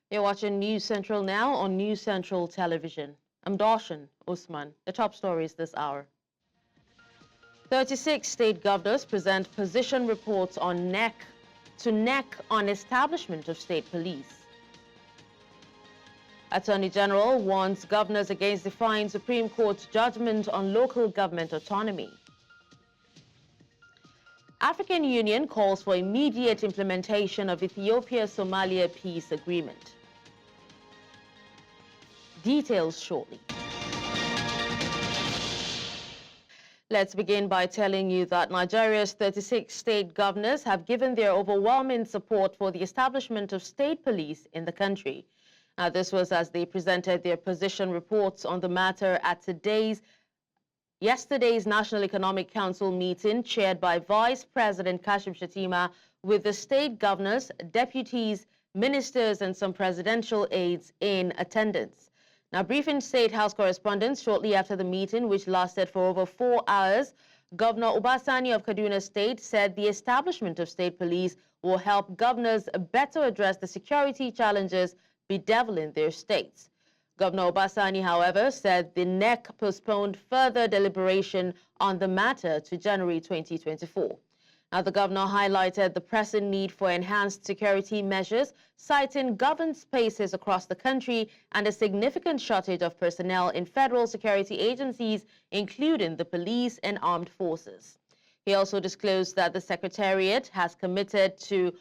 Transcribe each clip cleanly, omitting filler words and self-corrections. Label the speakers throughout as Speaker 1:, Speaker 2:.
Speaker 1: You're watching News Central now on News Central Television. I'm Darshan Usman. The top stories this hour. 36 state governors present position reports on neck on establishment of state police. Attorney General warns governors against defying Supreme Court's judgment on local government autonomy. African Union calls for immediate implementation of Ethiopia-Somalia peace agreement. Details shortly. Let's begin by telling you that Nigeria's 36 state governors have given their overwhelming support for the establishment of state police in the country. Now, this was as they presented their position reports on the matter at yesterday's National Economic Council meeting chaired by Vice President Kashim Shettima with the state governors, deputies, ministers and some presidential aides in attendance. Now, briefing State House correspondents shortly after the meeting, which lasted for over 4 hours, Governor Obasani of Kaduna State said the establishment of state police will help governors better address the security challenges bedeviling their states. Governor Obasani, however, said the NEC postponed further deliberation on the matter to January 2024. Now, the governor highlighted the pressing need for enhanced security measures, citing governed spaces across the country and a significant shortage of personnel in federal security agencies, including the police and armed forces. He also disclosed that the Secretariat has committed to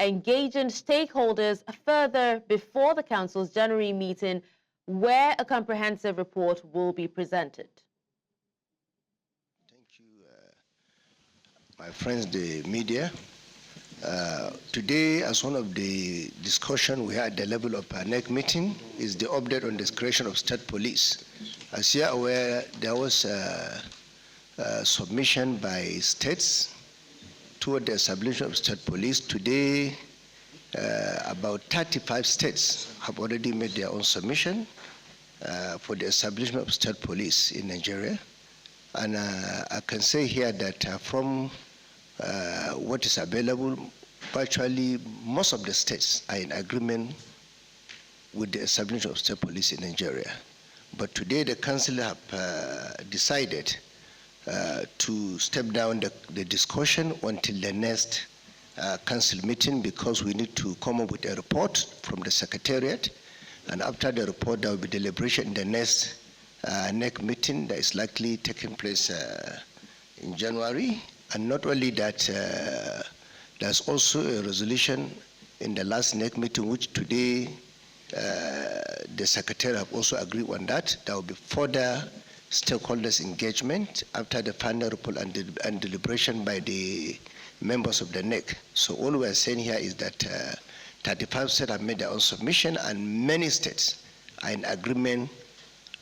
Speaker 1: engaging stakeholders further before the Council's January meeting, where a comprehensive report will be presented.
Speaker 2: My friends, the media, today, as one of the discussion we had at the level of our NEC meeting, is the update on the creation of state police. As you are aware, there was a submission by states toward the establishment of state police. Today, about 35 states have already made their own submission for the establishment of state police in Nigeria. And I can say here that from what is available, virtually most of the states are in agreement with the establishment of state police in Nigeria. But today the council have decided to step down the discussion until the next council meeting, because we need to come up with a report from the Secretariat. And after the report, there will be deliberation in the next NEC meeting that is likely taking place in January. And not only that, there's also a resolution in the last NEC meeting, which today the Secretary have also agreed on that. There will be further stakeholders engagement after the final report and deliberation by the members of the NEC. So all we are saying here is that 35 states have made their own submission, and many states are in agreement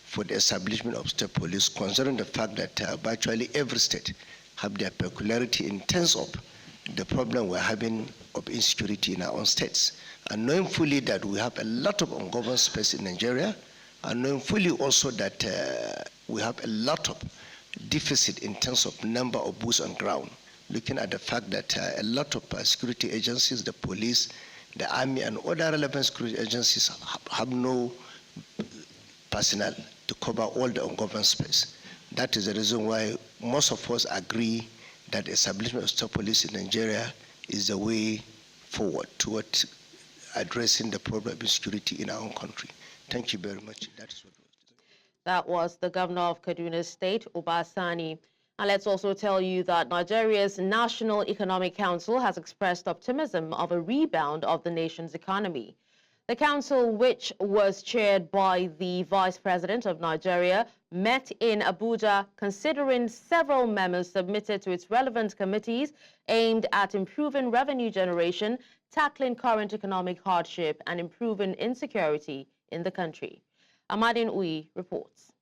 Speaker 2: for the establishment of state police, considering the fact that virtually every state have their peculiarity in terms of the problem we're having of insecurity in our own states. And knowing fully that we have a lot of ungoverned space in Nigeria, and knowing fully also that we have a lot of deficit in terms of number of boots on ground, looking at the fact that a lot of security agencies, the police, the army, and other relevant security agencies have no personnel to cover all the ungoverned space. That is the reason why most of us agree that the establishment of state police in Nigeria is the way forward toward addressing the problem of insecurity in our own country. Thank you very much.
Speaker 1: That was the governor of Kaduna State, Obasani. And let's also tell you that Nigeria's National Economic Council has expressed optimism of a rebound of the nation's economy. The council, which was chaired by the Vice President of Nigeria, met in Abuja considering several memos submitted to its relevant committees aimed at improving revenue generation, tackling current economic hardship, and improving insecurity in the country. Amadin Uyi reports.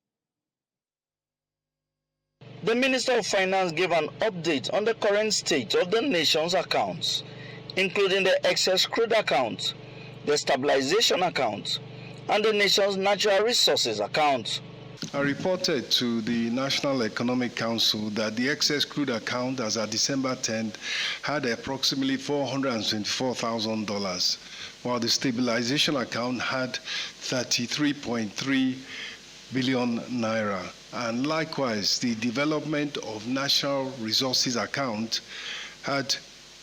Speaker 3: The Minister of Finance gave an update on the current state of the nation's accounts, including the excess crude account, the stabilization account, and the nation's natural resources account.
Speaker 4: I reported to the National Economic Council that the excess crude account as at December 10th had approximately $424,000, while the stabilization account had 33.3 billion naira. And likewise, the development of natural resources account had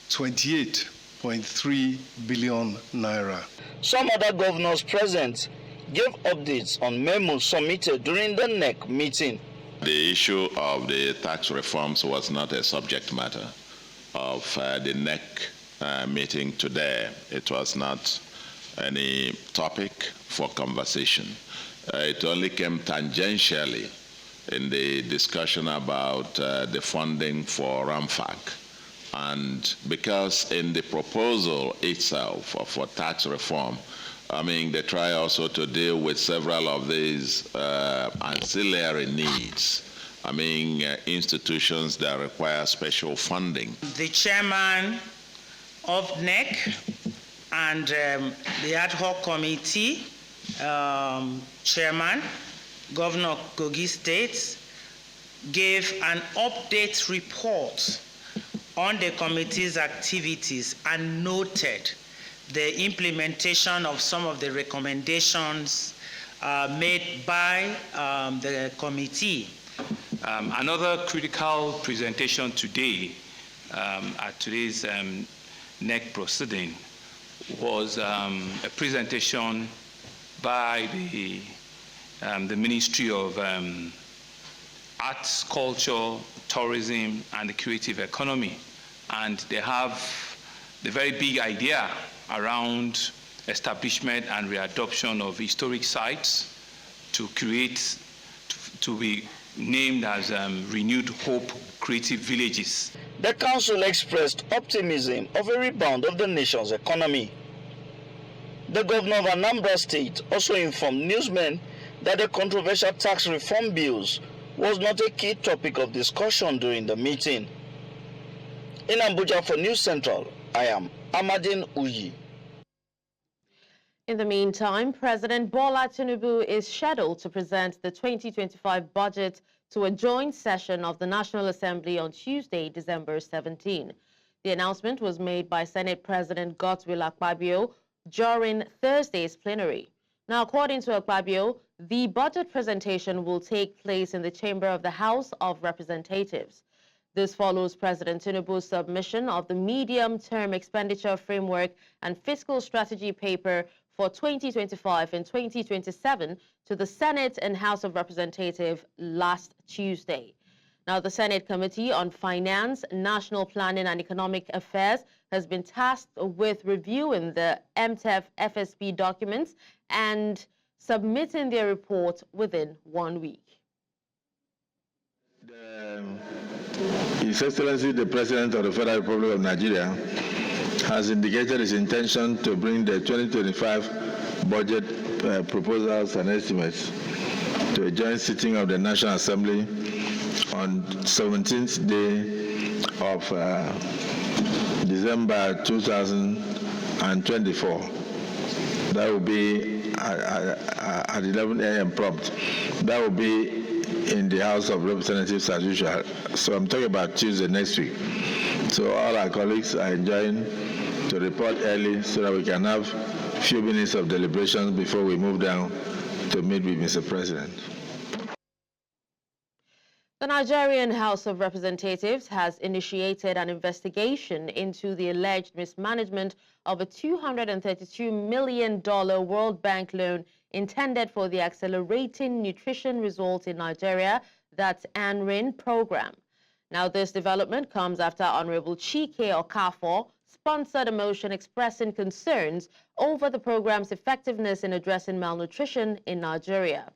Speaker 4: 28.3 billion naira.
Speaker 3: Some other governors present gave updates on memos submitted during the NEC meeting.
Speaker 5: The issue of the tax reforms was not a subject matter of the NEC meeting today. It was not any topic for conversation. It only came tangentially in the discussion about the funding for RAMFAC. And because in the proposal itself for tax reform, I mean, they try also to deal with several of these ancillary needs. I mean, institutions that require special funding.
Speaker 6: The chairman of NEC and the ad hoc committee chairman, Governor of Kogi State, gave an update report on the committee's activities and noted the implementation of some of the recommendations made by the committee.
Speaker 7: Another critical presentation today at today's NEC proceeding was a presentation by the Ministry of Arts, Culture, Tourism, and the Creative Economy. And they have the very big idea around establishment and readoption of historic sites to create, to be named as Renewed Hope Creative Villages.
Speaker 3: The council expressed optimism of a rebound of the nation's economy. The governor of Anambra State also informed newsmen that the controversial tax reform bills was not a key topic of discussion during the meeting. In Abuja for News Central, I am Amadin Uyi.
Speaker 1: In the meantime, President Bola Tinubu is scheduled to present the 2025 budget to a joint session of the National Assembly on Tuesday, December 17. The announcement was made by Senate President Godswill Akpabio during Thursday's plenary. Now, according to Akpabio, the budget presentation will take place in the chamber of the House of Representatives. This follows President Tinubu's submission of the medium-term expenditure framework and fiscal strategy paper for 2025 and 2027 to the Senate and House of Representatives last Tuesday. Now, the Senate Committee on Finance, National Planning and Economic Affairs has been tasked with reviewing the MTEF FSP documents and submitting their report within 1 week.
Speaker 8: His Excellency, the President of the Federal Republic of Nigeria, has indicated his intention to bring the 2025 budget proposals and estimates to a joint sitting of the National Assembly on 17th day of December 2024. That will be at 11 a.m. prompt. That will be in the House of Representatives as usual. So I'm talking about Tuesday next week. So all our colleagues are enjoying to report early so that we can have a few minutes of deliberations before we move down to meet with Mr. President.
Speaker 1: The Nigerian House of Representatives has initiated an investigation into the alleged mismanagement of a $232 million World Bank loan intended for the Accelerating Nutrition Results in Nigeria, that's ANRiN program. Now, this development comes after Honorable Chike Okafor sponsored a motion expressing concerns over the program's effectiveness in addressing malnutrition in Nigeria.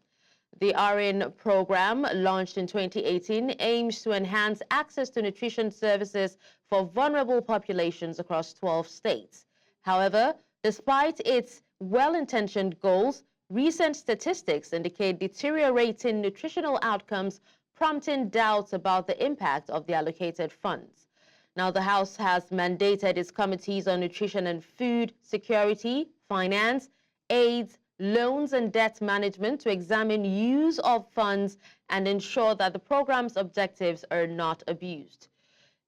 Speaker 1: The ANRiN program, launched in 2018, aims to enhance access to nutrition services for vulnerable populations across 12 states. However, despite its well-intentioned goals, recent statistics indicate deteriorating nutritional outcomes, prompting doubts about the impact of the allocated funds. Now, the House has mandated its committees on nutrition and food security, finance, AIDS, loans and debt management to examine use of funds and ensure that the program's objectives are not abused.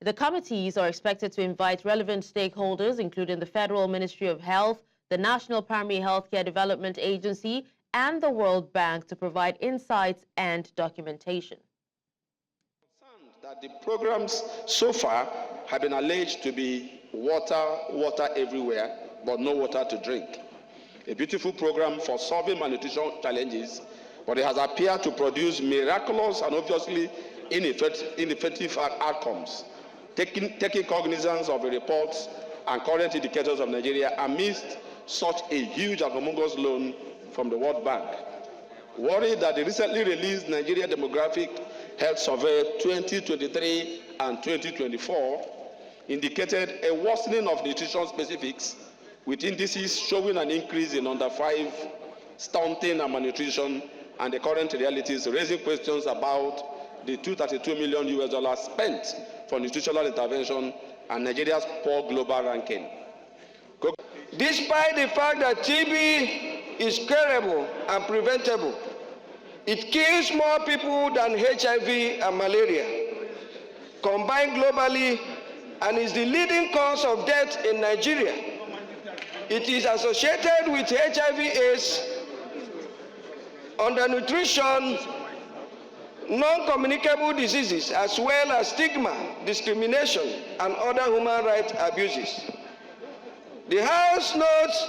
Speaker 1: The committees are expected to invite relevant stakeholders, including the Federal Ministry of Health, the National Primary Healthcare Development Agency, and the World Bank to provide insights and documentation.
Speaker 9: That the programs so far have been alleged to be water everywhere, but no water to drink. A beautiful program for solving malnutrition challenges, but it has appeared to produce miraculous and obviously ineffective outcomes. Taking cognizance of the reports and current indicators of Nigeria amidst such a huge and humongous loan from the World Bank. Worried that the recently released Nigeria Demographic Health Survey 2023 and 2024 indicated a worsening of nutrition specifics, with indices showing an increase in under 5, stunting and malnutrition, and the current realities raising questions about the $232 million spent for nutritional intervention and Nigeria's poor global ranking.
Speaker 10: Despite the fact that TB is curable and preventable, it kills more people than HIV and malaria, combined globally, and is the leading cause of death in Nigeria. It is associated with HIV/AIDS, undernutrition, non-communicable diseases, as well as stigma, discrimination, and other human rights abuses. The House notes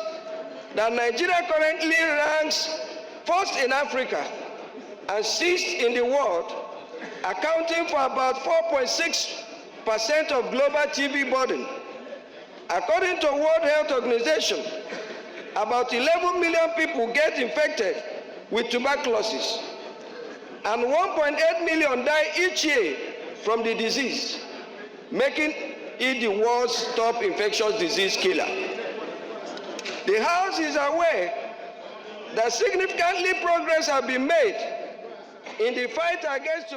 Speaker 10: that Nigeria currently ranks first in Africa and sixth in the world, accounting for about 4.6% of global TB burden. According to World Health Organization, about 11 million people get infected with tuberculosis, and 1.8 million die each year from the disease, making it the world's top infectious disease killer. The House is aware that significantly progress has been made in the fight against.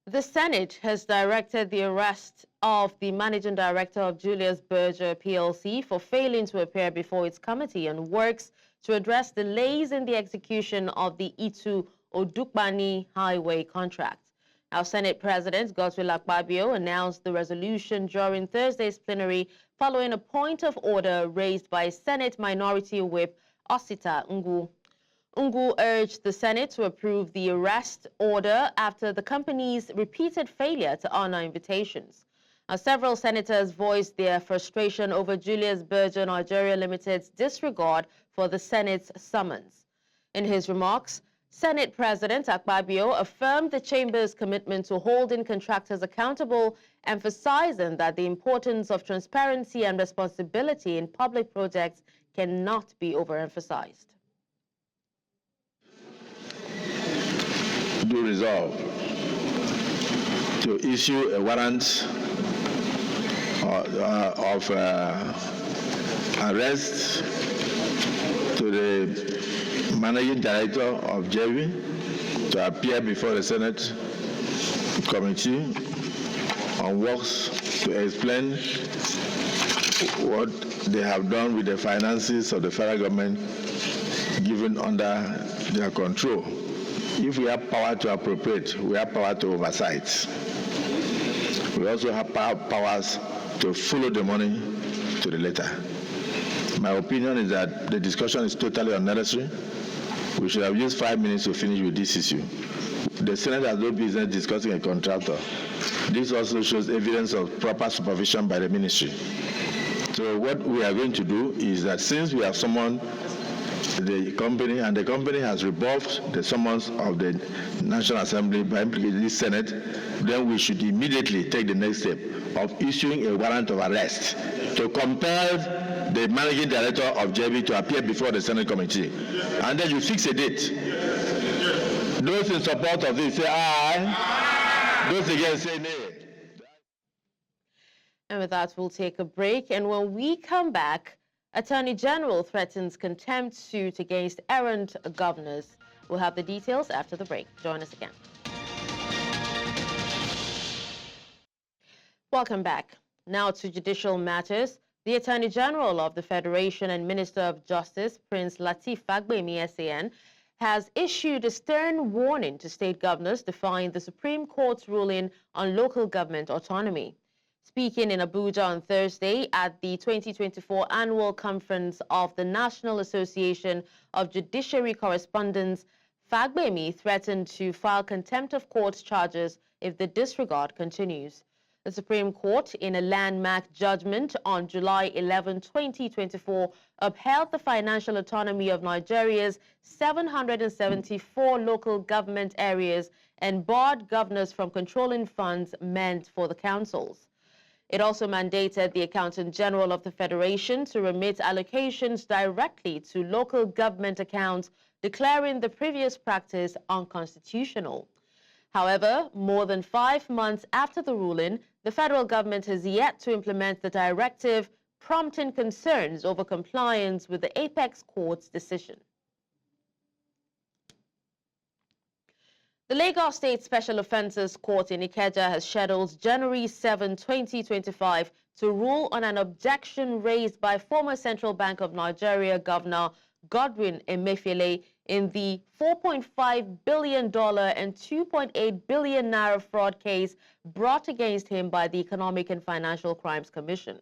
Speaker 1: The Senate has directed the arrest of the Managing Director of Julius Berger PLC for failing to appear before its committee on works to address delays in the execution of the Itu-Odukbani highway contract. Our Senate President, Godswill Akpabio, announced the resolution during Thursday's plenary following a point of order raised by Senate Minority Whip Osita Ngu. Ngu urged the Senate to approve the arrest order after the company's repeated failure to honor invitations. Several senators voiced their frustration over Julius Berger Nigeria Limited's disregard for the Senate's summons. In his remarks, Senate President Akpabio affirmed the Chamber's commitment to holding contractors accountable, emphasizing that the importance of transparency and responsibility in public projects cannot be overemphasized.
Speaker 8: Do resolve to issue a warrant of arrest to the Managing Director of JV to appear before the Senate Committee on Works to explain what they have done with the finances of the federal government given under their control. If we have power to appropriate, we have power to oversight. We also have powers to follow the money to the letter. My opinion is that the discussion is totally unnecessary. We should have used 5 minutes to finish with this issue. The Senate has no business discussing a contractor. This also shows evidence of proper supervision by the ministry. So what we are going to do is that since we have summoned the company, and the company has rebuffed the summons of the National Assembly by implicating the Senate, then we should immediately take the next step of issuing a warrant of arrest to compel the Managing Director of JB to appear before the Senate Committee. And then you fix a date. Those in support of this say aye. Those against say nay.
Speaker 1: And with that, we'll take a break. And when we come back, Attorney General threatens contempt suit against errant governors. We'll have the details after the break. Join us again. Welcome back. Now to judicial matters. The Attorney General of the Federation and Minister of Justice, Prince Lateef Fagbemi, SAN, has issued a stern warning to state governors defying the Supreme Court's ruling on local government autonomy. Speaking in Abuja on Thursday at the 2024 annual conference of the National Association of Judiciary Correspondents, Fagbemi threatened to file contempt of court charges if the disregard continues. The Supreme Court, in a landmark judgment on July 11, 2024, upheld the financial autonomy of Nigeria's 774 local government areas and barred governors from controlling funds meant for the councils. It also mandated the Accountant General of the Federation to remit allocations directly to local government accounts, declaring the previous practice unconstitutional. However, more than 5 months after the ruling, the federal government has yet to implement the directive, prompting concerns over compliance with the Apex Court's decision. The Lagos State Special Offences Court in Ikeja has scheduled January 7, 2025 to rule on an objection raised by former Central Bank of Nigeria Governor Godwin Emefiele in the $4.5 billion and $2.8 billion naira fraud case brought against him by the Economic and Financial Crimes Commission.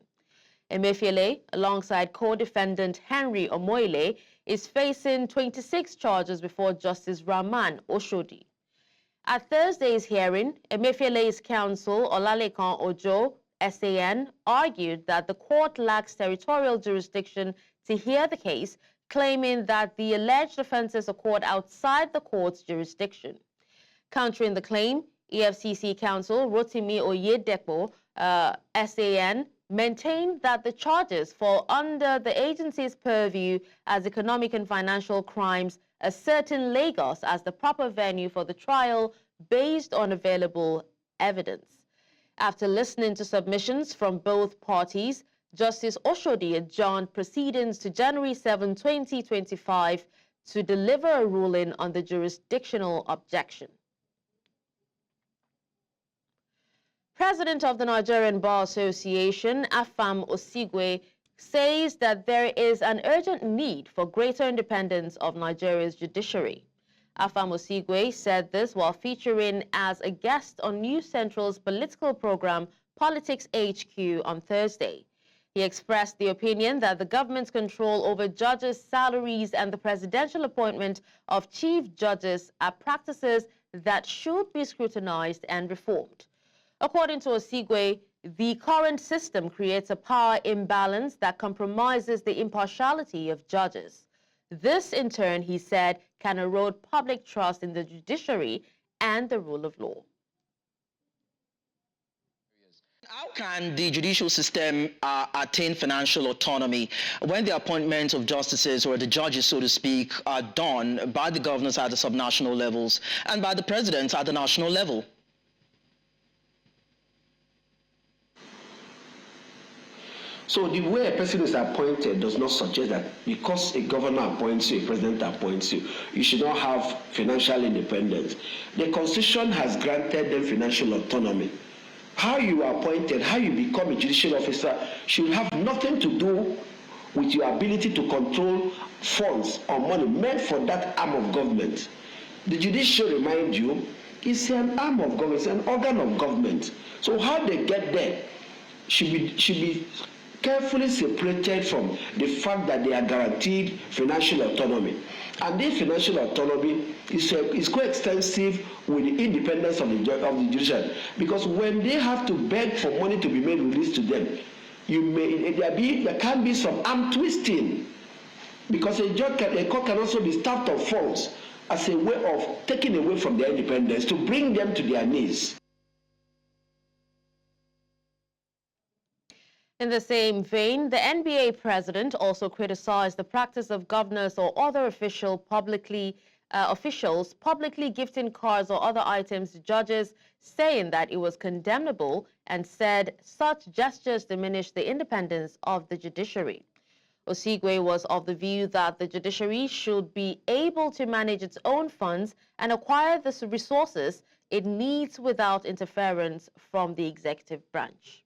Speaker 1: Emefiele, alongside co-defendant Henry Omoile, is facing 26 charges before Justice Rahman Oshodi. At Thursday's hearing, Emefiele's counsel, Olalekan Ojo, SAN, argued that the court lacks territorial jurisdiction to hear the case, claiming that the alleged offenses occurred outside the court's jurisdiction. Countering the claim, EFCC counsel Rotimi Oyedepo, SAN, maintained that the charges fall under the agency's purview as economic and financial crimes, asserting Lagos as the proper venue for the trial based on available evidence. After listening to submissions from both parties, Justice Oshodi adjourned proceedings to January 7, 2025 to deliver a ruling on the jurisdictional objection. President of the Nigerian Bar Association, Afam Osigwe, says that there is an urgent need for greater independence of Nigeria's judiciary. Afam Osigwe said this while featuring as a guest on News Central's political program Politics HQ on Thursday. He expressed the opinion that the government's control over judges' salaries and the presidential appointment of chief judges are practices that should be scrutinized and reformed. According to Osigwe, the current system creates a power imbalance that compromises the impartiality of judges. This, in turn, he said, can erode public trust in the judiciary and the rule of law.
Speaker 11: How can the judicial system attain financial autonomy when the appointment of justices, or the judges, so to speak, are done by the governors at the subnational levels and by the presidents at the national level?
Speaker 12: So the way a person is appointed does not suggest that because a governor appoints you, a president appoints you, you should not have financial independence. The Constitution has granted them financial autonomy. How you are appointed, how you become a judicial officer should have nothing to do with your ability to control funds or money meant for that arm of government. The judiciary, remind you, is an arm of government, it's an organ of government. So how they get there should be carefully separated from the fact that they are guaranteed financial autonomy. And this financial autonomy is coextensive with the independence of the judiciary. Because when they have to beg for money to be made released to them, there can be some arm twisting. Because a court can also be starved of funds as a way of taking away from their independence to bring them to their knees.
Speaker 1: In the same vein, the NBA president also criticized the practice of governors or other officials publicly gifting cars or other items to judges, saying that it was condemnable, and said such gestures diminish the independence of the judiciary. Osigwe was of the view that the judiciary should be able to manage its own funds and acquire the resources it needs without interference from the executive branch.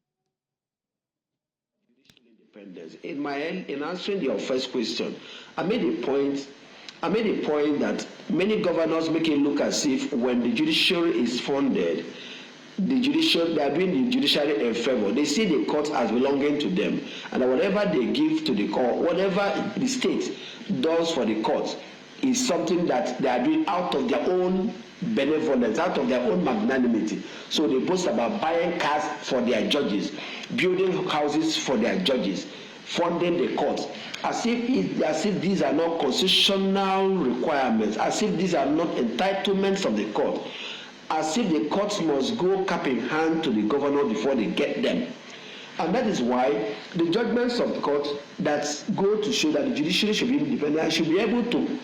Speaker 12: independence. In answering your first question, I made a point that many governors make it look as if when the judiciary is funded, they are doing the judiciary a favor. They see the court as belonging to them, and whatever they give to the court, whatever the state does for the court, is something that they are doing out of their own benevolence, out of their own magnanimity. So they boast about buying cars for their judges, building houses for their judges, funding the courts, as if these are not constitutional requirements, as if these are not entitlements of the court, as if the courts must go cap in hand to the governor before they get them. And that is why the judgments of the court that go to show that the judiciary should be independent and should be able to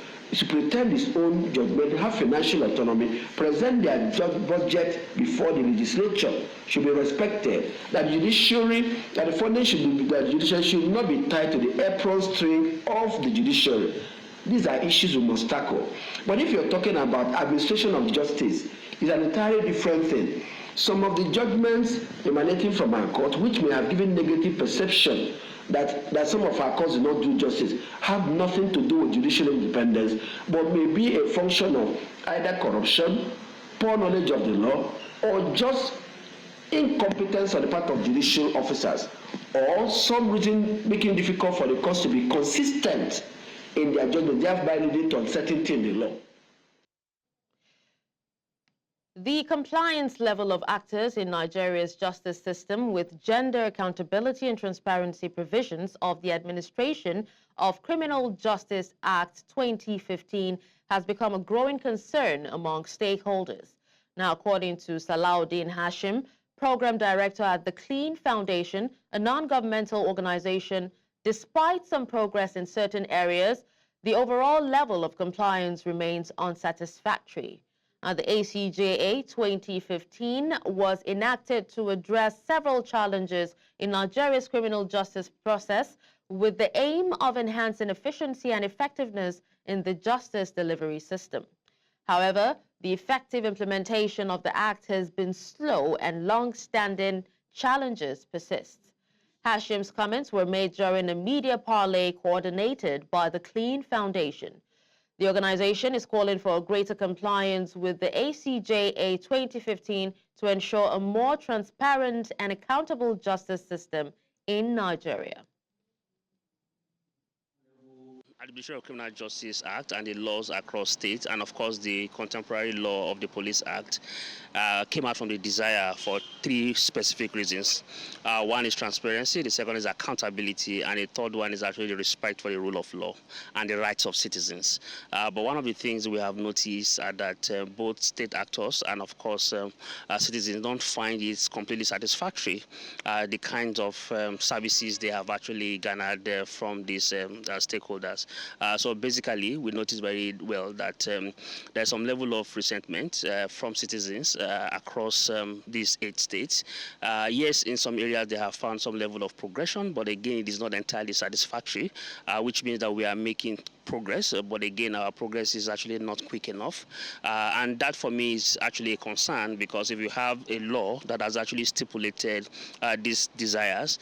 Speaker 12: pretend its own judgment, have financial autonomy, present their budget before the legislature, should be respected. That the judiciary, that the funding the judiciary should not be tied to the apron string of the judiciary. These are issues we must tackle. But if you're talking about administration of justice, it's an entirely different thing. Some of the judgments emanating from our court, which may have given negative perception that some of our courts do not do justice, have nothing to do with judicial independence, but may be a function of either corruption, poor knowledge of the law, or just incompetence on the part of judicial officers, or some reason making it difficult for the courts to be consistent in their judgment, thereby leading to uncertainty in the law.
Speaker 1: The compliance level of actors in Nigeria's justice system with gender accountability and transparency provisions of the Administration of Criminal Justice Act 2015 has become a growing concern among stakeholders. Now, according to Salahuddin Hashim, Program Director at the Clean Foundation, a non-governmental organization, despite some progress in certain areas, the overall level of compliance remains unsatisfactory. The ACJA 2015 was enacted to address several challenges in Nigeria's criminal justice process with the aim of enhancing efficiency and effectiveness in the justice delivery system. However, the effective implementation of the act has been slow and long-standing challenges persist. Hashim's comments were made during a media parley coordinated by the Clean Foundation. The organization is calling for a greater compliance with the ACJA 2015 to ensure a more transparent and accountable justice system in Nigeria.
Speaker 13: Administration of Criminal Justice Act and the laws across states, and of course the contemporary law of the Police Act, came out from the desire for three specific reasons. One is transparency, the second is accountability, and the third one is actually the respect for the rule of law and the rights of citizens. But one of the things we have noticed are that both state actors and of course citizens don't find it completely satisfactory, the kinds of services they have actually garnered from these stakeholders. So basically, we noticed very well that there's some level of resentment from citizens across these 8 states. Yes, in some areas they have found some level of progression, but again, it is not entirely satisfactory, which means that we are making progress, but again, our progress is actually not quick enough. And that for me is actually a concern, because if you have a law that has actually stipulated these desires,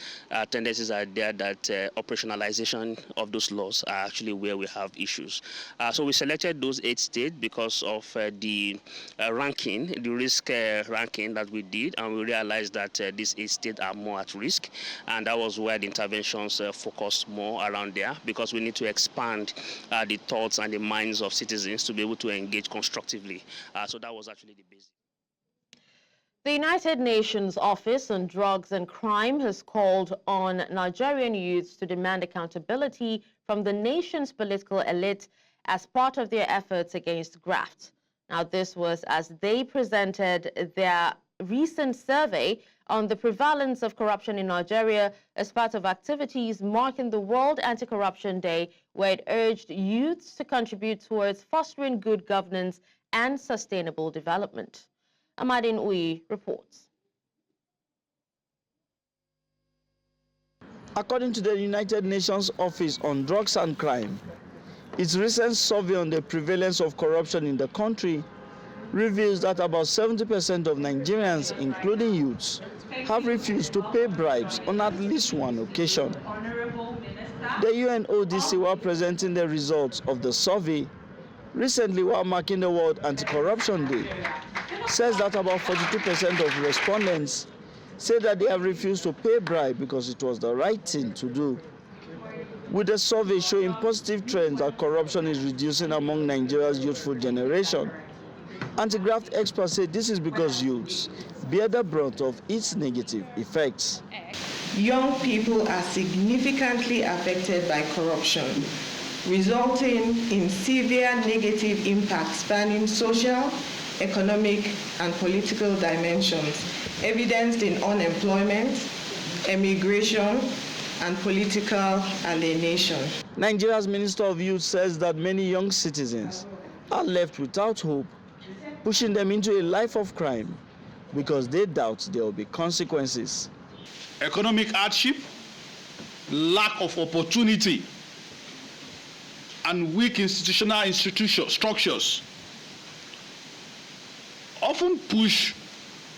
Speaker 13: tendencies are there that operationalization of those laws are actually where we have issues. So we selected those 8 states because of the ranking, the risk ranking that we did, and we realized that these 8 states are more at risk, and that was where the interventions focused more around there, because we need to expand the thoughts and the minds of citizens to be able to engage constructively. So that was actually the basis.
Speaker 1: The United Nations Office on Drugs and Crime has called on Nigerian youths to demand accountability from the nation's political elite as part of their efforts against graft. Now, this was as they presented their recent survey on the prevalence of corruption in Nigeria as part of activities marking the World Anti-Corruption Day, where it urged youths to contribute towards fostering good governance and sustainable development. Amadin Uyi reports.
Speaker 3: According to the United Nations Office on Drugs and Crime, its recent survey on the prevalence of corruption in the country reveals that about 70% of Nigerians, including youths, have refused to pay bribes on at least one occasion. The UNODC, while presenting the results of the survey recently while marking the World Anti-Corruption Day, says that about 42% of respondents say that they have refused to pay bribe because it was the right thing to do. With the survey showing positive trends that corruption is reducing among Nigeria's youthful generation, anti-graft experts say this is because youths bear the brunt of its negative effects.
Speaker 14: Young people are significantly affected by corruption, resulting in severe negative impacts spanning social, economic, and political dimensions, evidenced in unemployment, emigration, and political alienation.
Speaker 3: Nigeria's Minister of Youth says that many young citizens are left without hope, pushing them into a life of crime because they doubt there will be consequences.
Speaker 15: Economic hardship, lack of opportunity, and weak institutional structures often push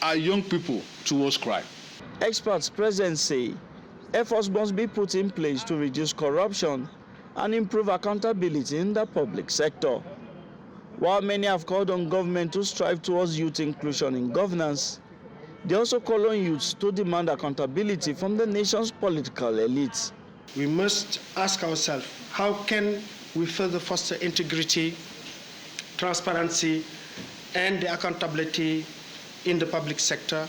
Speaker 15: our young people towards crime.
Speaker 3: Experts present say efforts must be put in place to reduce corruption and improve accountability in the public sector. While many have called on government to strive towards youth inclusion in governance, they also call on youths to demand accountability from the nation's political elites.
Speaker 16: We must ask ourselves, how can we further foster integrity, transparency, and the accountability in the public sector?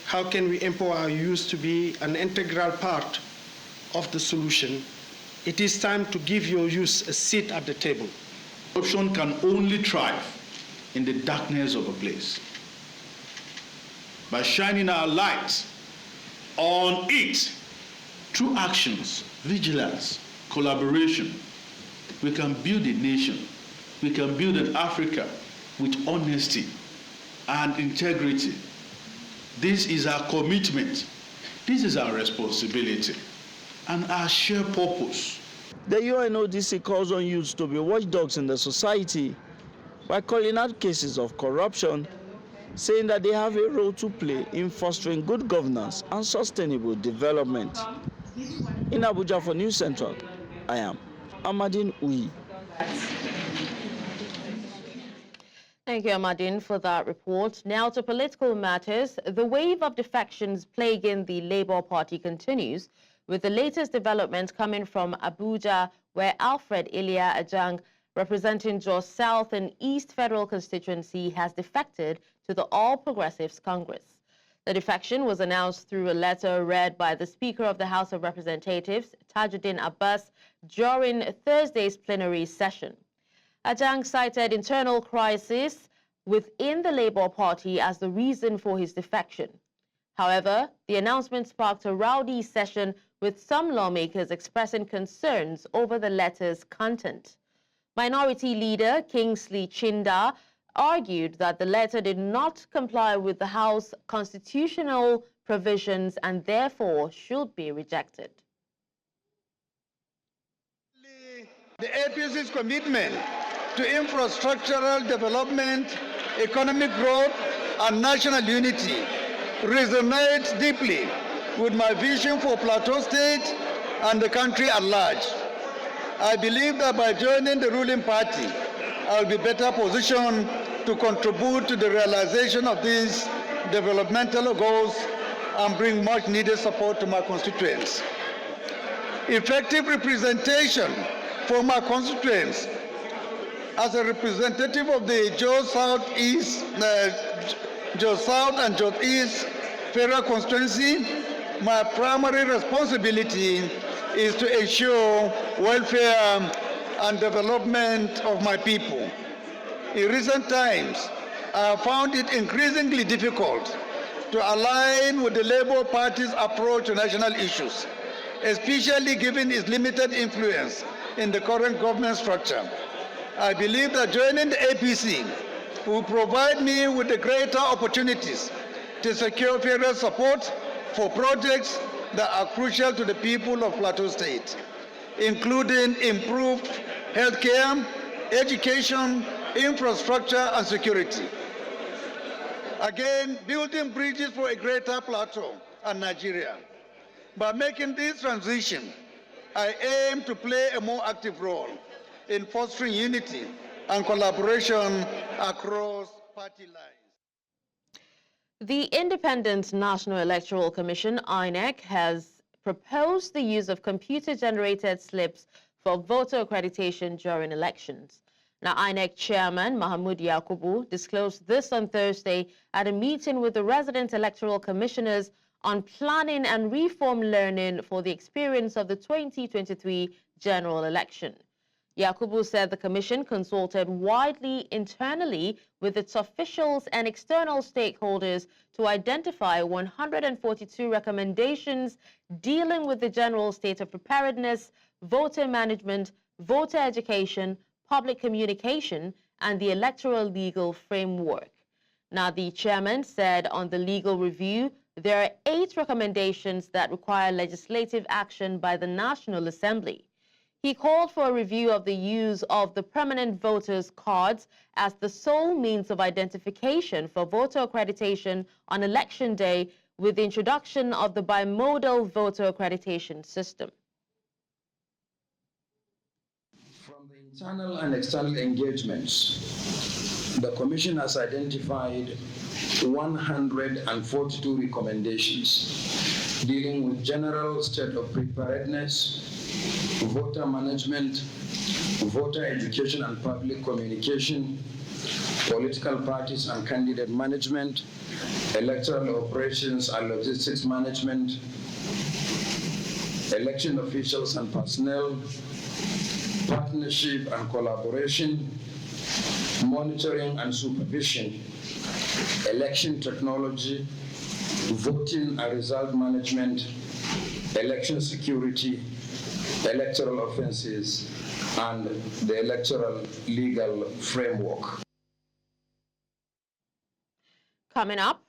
Speaker 16: How can we empower our youth to be an integral part of the solution? It is time to give your youth a seat at the table.
Speaker 15: Corruption can only thrive in the darkness of a place. By shining our light on it through actions, vigilance, collaboration, we can build a nation. We can build an Africa with honesty and integrity. This is our commitment. This is our responsibility and our shared purpose.
Speaker 3: The UNODC calls on youths to be watchdogs in the society by calling out cases of corruption, saying that they have a role to play in fostering good governance and sustainable development. In Abuja for News Central, I am Amadine Uyi.
Speaker 1: Thank you, Amadine, for that report. Now to political matters. The wave of defections plaguing the Labour Party continues, with the latest development coming from Abuja, where Alfred Ilia Ajang, representing Jos South and East Federal Constituency, has defected to the All Progressives Congress. The defection was announced through a letter read by the Speaker of the House of Representatives, Tajuddin Abbas, during Thursday's plenary session. Ajang cited internal crisis within the Labour Party as the reason for his defection. However, the announcement sparked a rowdy session with some lawmakers expressing concerns over the letter's content. Minority Leader Kingsley Chinda argued that the letter did not comply with the House constitutional provisions and therefore should be rejected.
Speaker 17: The APC's commitment to infrastructural development, economic growth, and national unity resonates deeply with my vision for Plateau State and the country at large. I believe that by joining the ruling party, I'll be better positioned to contribute to the realization of these developmental goals and bring much needed support to my constituents. Effective representation for my constituents as a representative of the Jos South and Jos East Federal Constituency, my primary responsibility is to ensure welfare and development of my people. In recent times, I have found it increasingly difficult to align with the Labour Party's approach to national issues, especially given its limited influence in the current government structure. I believe that joining the APC will provide me with the greater opportunities to secure federal support for projects that are crucial to the people of Plateau State, including improved healthcare, education, infrastructure, and security. Again, building bridges for a greater Plateau and Nigeria. By making this transition, I aim to play a more active role in fostering unity and collaboration across party lines.
Speaker 1: The Independent National Electoral Commission, INEC, has proposed the use of computer-generated slips for voter accreditation during elections. Now, INEC Chairman Mahmoud Yakubu disclosed this on Thursday at a meeting with the resident electoral commissioners on planning and reform learning for the experience of the 2023 general election. Yakubu said the commission consulted widely internally with its officials and external stakeholders to identify 142 recommendations dealing with the general state of preparedness, voter management, voter education, public communication, and the electoral legal framework. Now, the chairman said on the legal review, there are 8 recommendations that require legislative action by the National Assembly. He called for a review of the use of the permanent voters' cards as the sole means of identification for voter accreditation on election day with the introduction of the bimodal voter accreditation system.
Speaker 18: From the internal and external engagements, the Commission has identified 142 recommendations dealing with general state of preparedness, voter management, voter education and public communication, political parties and candidate management, electoral operations and logistics management, election officials and personnel, partnership and collaboration, monitoring and supervision, election technology, voting and result management, election security, electoral offenses, and the electoral legal framework.
Speaker 1: Coming up,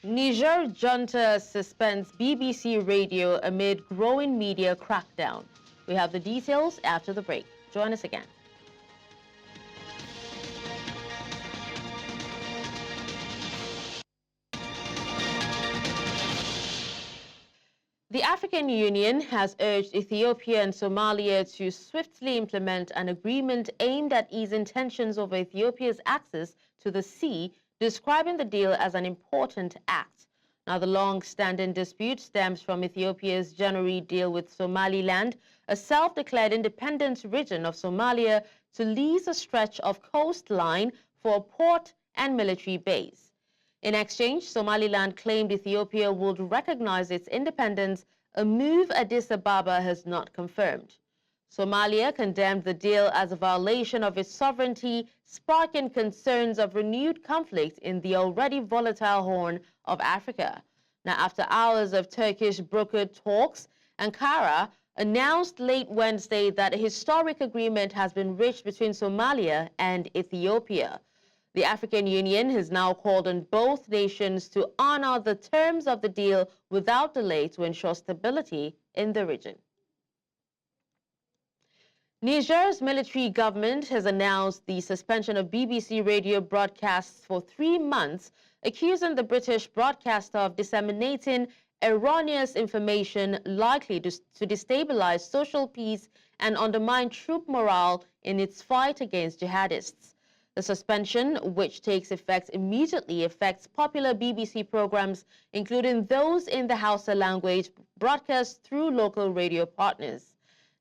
Speaker 1: Niger junta suspends BBC radio amid growing media crackdown. We have the details after the break. Join us again. The African Union has urged Ethiopia and Somalia to swiftly implement an agreement aimed at easing tensions over Ethiopia's access to the sea, describing the deal as an important act. Now, the long-standing dispute stems from Ethiopia's January deal with Somaliland, a self-declared independent region of Somalia, to lease a stretch of coastline for a port and military base. In exchange, Somaliland claimed Ethiopia would recognize its independence, a move Addis Ababa has not confirmed. Somalia condemned the deal as a violation of its sovereignty, sparking concerns of renewed conflict in the already volatile Horn of Africa. Now, after hours of Turkish brokered talks, Ankara announced late Wednesday that a historic agreement has been reached between Somalia and Ethiopia. The African Union has now called on both nations to honor the terms of the deal without delay to ensure stability in the region. Niger's military government has announced the suspension of BBC radio broadcasts for 3 months, accusing the British broadcaster of disseminating erroneous information likely to destabilize social peace and undermine troop morale in its fight against jihadists. The suspension, which takes effect immediately, affects popular BBC programs, including those in the Hausa language broadcast through local radio partners.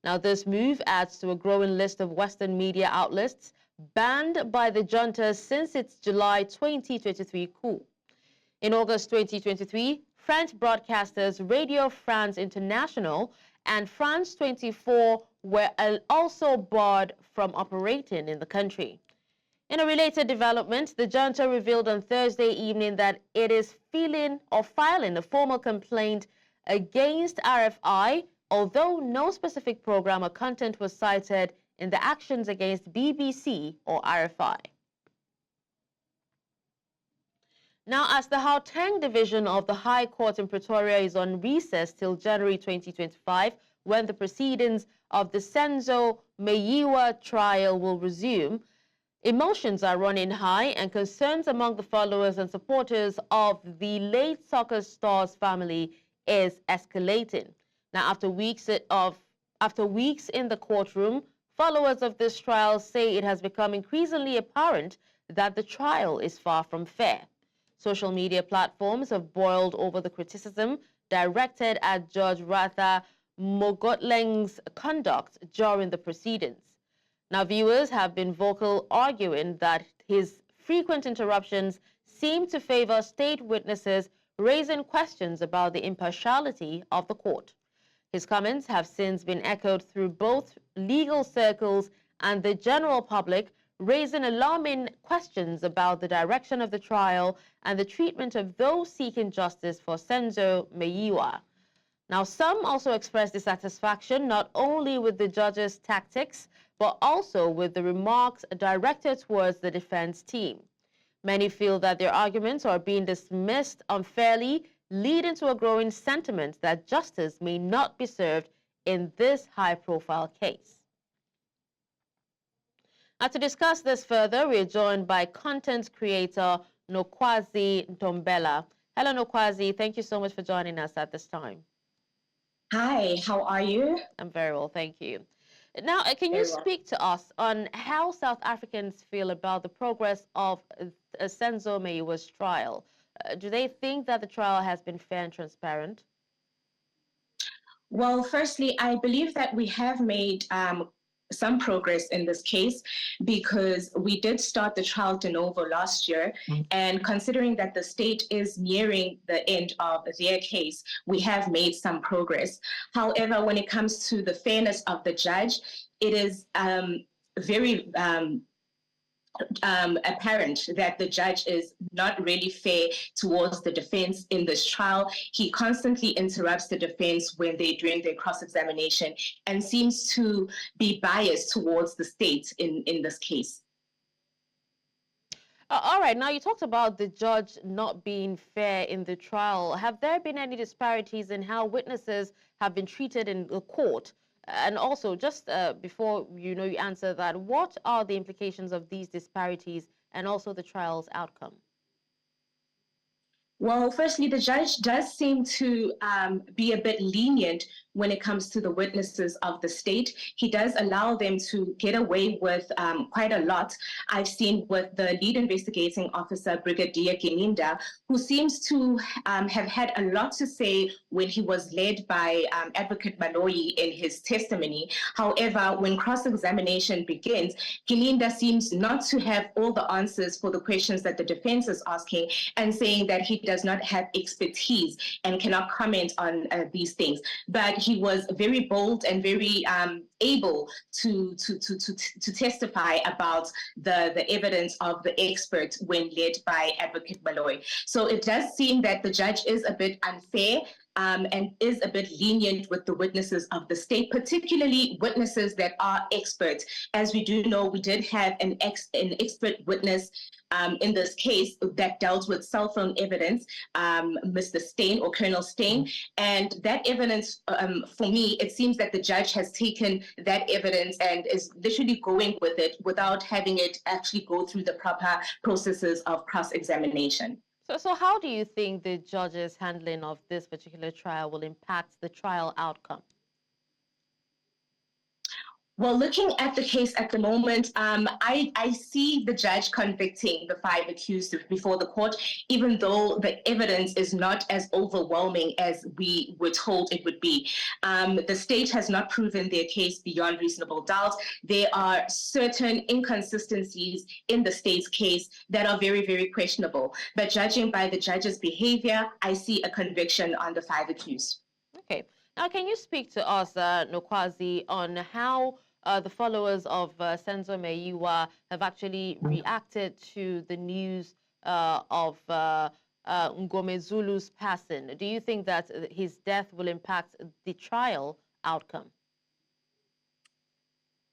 Speaker 1: Now, this move adds to a growing list of Western media outlets banned by the junta since its July 2023 coup. In August 2023, French broadcasters Radio France International and France 24 were also barred from operating in the country. In a related development, the junta revealed on Thursday evening that it is filing a formal complaint against RFI, although no specific program or content was cited in the actions against BBC or RFI. Now, as the Gauteng division of the High Court in Pretoria is on recess till January 2025, when the proceedings of the Senzo Meyiwa trial will resume, emotions are running high and concerns among the followers and supporters of the late soccer star's family is escalating. Now, after weeks in the courtroom, followers of this trial say it has become increasingly apparent that the trial is far from fair. Social media platforms have boiled over the criticism directed at Judge Ratha Mogotleng's conduct during the proceedings. Now, viewers have been vocal, arguing that his frequent interruptions seem to favor state witnesses, raising questions about the impartiality of the court. His comments have since been echoed through both legal circles and the general public, raising alarming questions about the direction of the trial and the treatment of those seeking justice for Senzo Meyiwa. Now, some also expressed dissatisfaction not only with the judge's tactics, but also with the remarks directed towards the defense team. Many feel that their arguments are being dismissed unfairly, leading to a growing sentiment that justice may not be served in this high-profile case. Now, to discuss this further, we are joined by content creator Nokwazi Ntombela. Hello, Nokwazi. Thank you so much for joining us at this time.
Speaker 19: Hi, how are you?
Speaker 1: I'm very well, thank you. Now, can you speak to us on how South Africans feel about the progress of Senzo Meyiwa's trial? Do they think that the trial has been fair and transparent?
Speaker 19: Well, firstly, I believe that we have made some progress in this case because we did start the trial de novo last year. And considering that the state is nearing the end of their case, we have made some progress. However, when it comes to the fairness of the judge, it is very apparent that the judge is not really fair towards the defense in this trial. He constantly interrupts the defense when they're doing their cross-examination and seems to be biased towards the state in this case.
Speaker 1: All right, now you talked about the judge not being fair in the trial. Have there been any disparities in how witnesses have been treated in the court? And also, just before you answer that, what are the implications of these disparities and also the trial's outcome?
Speaker 19: Well, firstly, the judge does seem to be a bit lenient when it comes to the witnesses of the state. He does allow them to get away with quite a lot. I've seen with the lead investigating officer, Brigadier Gininda, who seems to have had a lot to say when he was led by Advocate Maloyi in his testimony. However, when cross-examination begins, Gininda seems not to have all the answers for the questions that the defense is asking and saying that he does not have expertise and cannot comment on these things. But he was very bold and very able to testify about the evidence of the expert when led by Advocate Maloyi. So it does seem that the judge is a bit unfair and is a bit lenient with the witnesses of the state, particularly witnesses that are experts. As we do know, we did have an expert witness in this case that dealt with cell phone evidence, Mr. Steyn or Colonel Steyn. And that evidence, for me, it seems that the judge has taken that evidence and is literally going with it without having it actually go through the proper processes of cross-examination.
Speaker 1: So how do you think the judge's handling of this particular trial will impact the trial outcome?
Speaker 19: Well, looking at the case at the moment, I see the judge convicting the 5 accused before the court, even though the evidence is not as overwhelming as we were told it would be. The state has not proven their case beyond reasonable doubt. There are certain inconsistencies in the state's case that are very, very questionable. But judging by the judge's behavior, I see a conviction on the 5 accused.
Speaker 1: Okay. Now, can you speak to us, Nokwazi, on how the followers of Senzo Meyiwa have actually reacted to the news of Ngomezulu's passing? Do you think that his death will impact the trial outcome?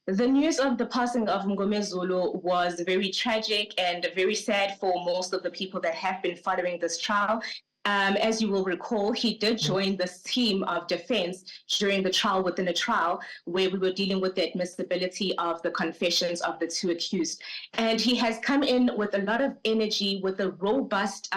Speaker 19: The news of the passing of Ngomezulu was very tragic and very sad for most of the people that have been following this trial. As you will recall, he did join this team of defense during the trial within a trial where we were dealing with the admissibility of the confessions of the two accused. And he has come in with a lot of energy, with a robust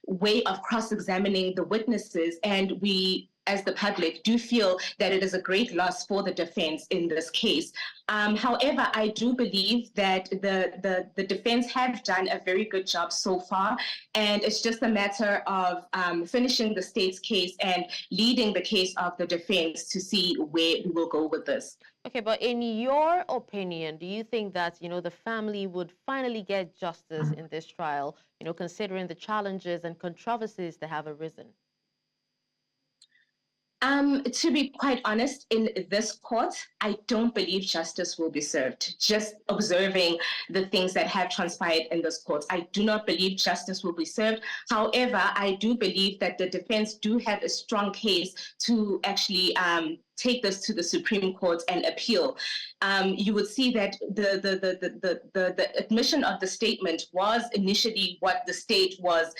Speaker 19: way of cross-examining the witnesses. And we, as the public, do feel that it is a great loss for the defense in this case. However, I do believe that the defense have done a very good job so far, and it's just a matter of finishing the state's case and leading the case of the defense to see where we will go with this.
Speaker 1: Okay, but in your opinion, do you think that, the family would finally get justice in this trial, considering the challenges and controversies that have arisen?
Speaker 19: To be quite honest, in this court, I don't believe justice will be served. Just observing the things that have transpired in this court, I do not believe justice will be served. However, I do believe that the defense do have a strong case to actually take this to the Supreme Court and appeal. You would see that the admission of the statement was initially what the state was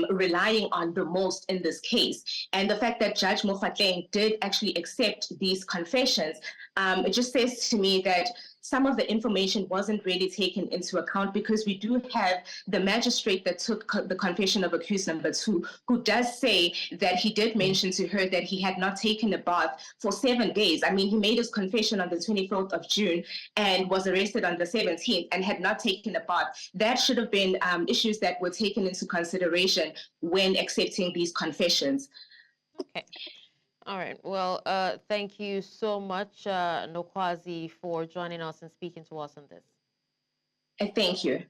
Speaker 19: relying on the most in this case. And the fact that Judge Mofatleng did actually accept these confessions, it just says to me that some of the information wasn't really taken into account, because we do have the magistrate that took the confession of accused number 2, who does say that he did mention to her that he had not taken a bath for 7 days. I mean, he made his confession on the 24th of June and was arrested on the 17th and had not taken a bath. That should have been issues that were taken into consideration when accepting these confessions.
Speaker 1: Okay. All right. Well, thank you so much, Nokwazi, for joining us and speaking to us on this.
Speaker 19: Thank you.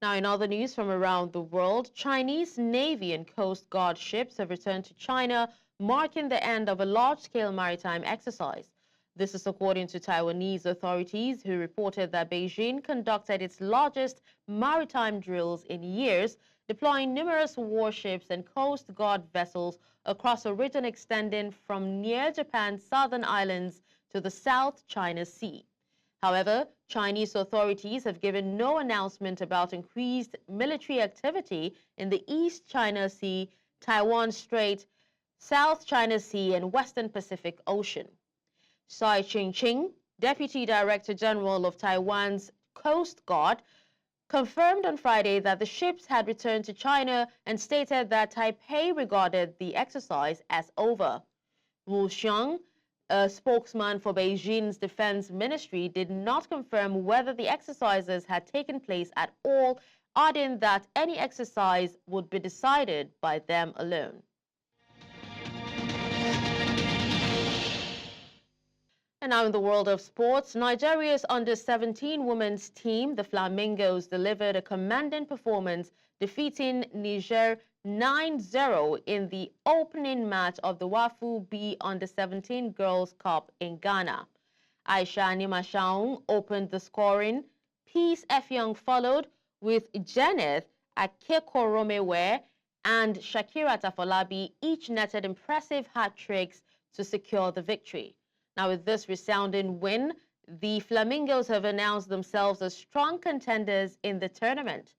Speaker 1: Now, in other news from around the world, Chinese Navy and Coast Guard ships have returned to China, marking the end of a large-scale maritime exercise. This is according to Taiwanese authorities, who reported that Beijing conducted its largest maritime drills in years, deploying numerous warships and Coast Guard vessels across a region extending from near Japan's southern islands to the South China Sea. However, Chinese authorities have given no announcement about increased military activity in the East China Sea, Taiwan Strait, South China Sea, and Western Pacific Ocean. Sai Ching-ching, Deputy Director General of Taiwan's Coast Guard, confirmed on Friday that the ships had returned to China and stated that Taipei regarded the exercise as over. Wu Xiang, a spokesman for Beijing's defense ministry, did not confirm whether the exercises had taken place at all, adding that any exercise would be decided by them alone. And now in the world of sports, Nigeria's under-17 women's team, the Flamingos, delivered a commanding performance, defeating Niger 9-0 in the opening match of the Wafu B Under-17 Girls Cup in Ghana. Aisha Nimashaung opened the scoring. Peace Effiong followed, with Jeneth Akekoromewe and Shakira Tafolabi each netted impressive hat-tricks to secure the victory. Now, with this resounding win, the Flamingos have announced themselves as strong contenders in the tournament.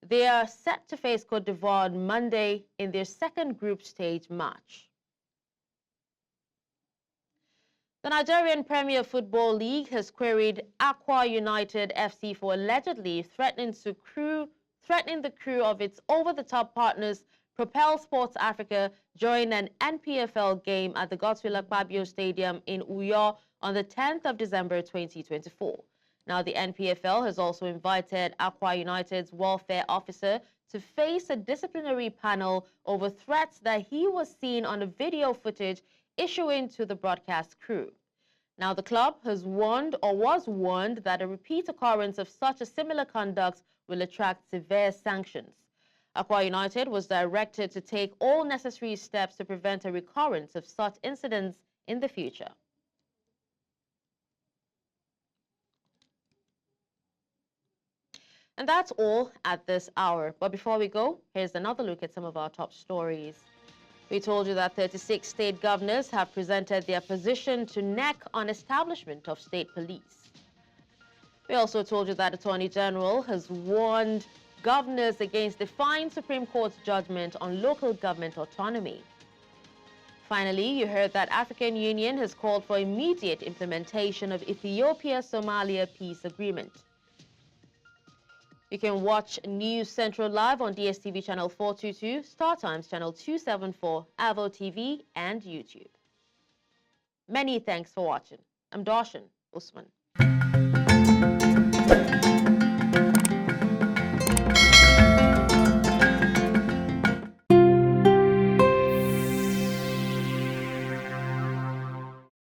Speaker 1: They are set to face Cote d'Ivoire on Monday in their second group stage match. The Nigerian Premier Football League has queried Aqua United FC for allegedly threatening the crew of its over-the-top partners Propel Sports Africa during an NPFL game at the Godswill Akpabio Stadium in Uyo on the 10th of December 2024. Now, the NPFL has also invited Aqua United's welfare officer to face a disciplinary panel over threats that he was seen on the video footage issuing to the broadcast crew. Now, the club has warned, or was warned, that a repeat occurrence of such a similar conduct will attract severe sanctions. Aqua United was directed to take all necessary steps to prevent a recurrence of such incidents in the future. And that's all at this hour. But before we go, here's another look at some of our top stories. We told you that 36 state governors have presented their position to NEC on establishment of state police. We also told you that Attorney General has warned governors against defying Supreme Court's judgment on local government autonomy. Finally, you heard that African Union has called for immediate implementation of Ethiopia-Somalia peace agreement. You can watch News Central live on DSTV channel 422, Star Times channel 274, Avo TV, and YouTube. Many thanks for watching. I'm Darshan Usman.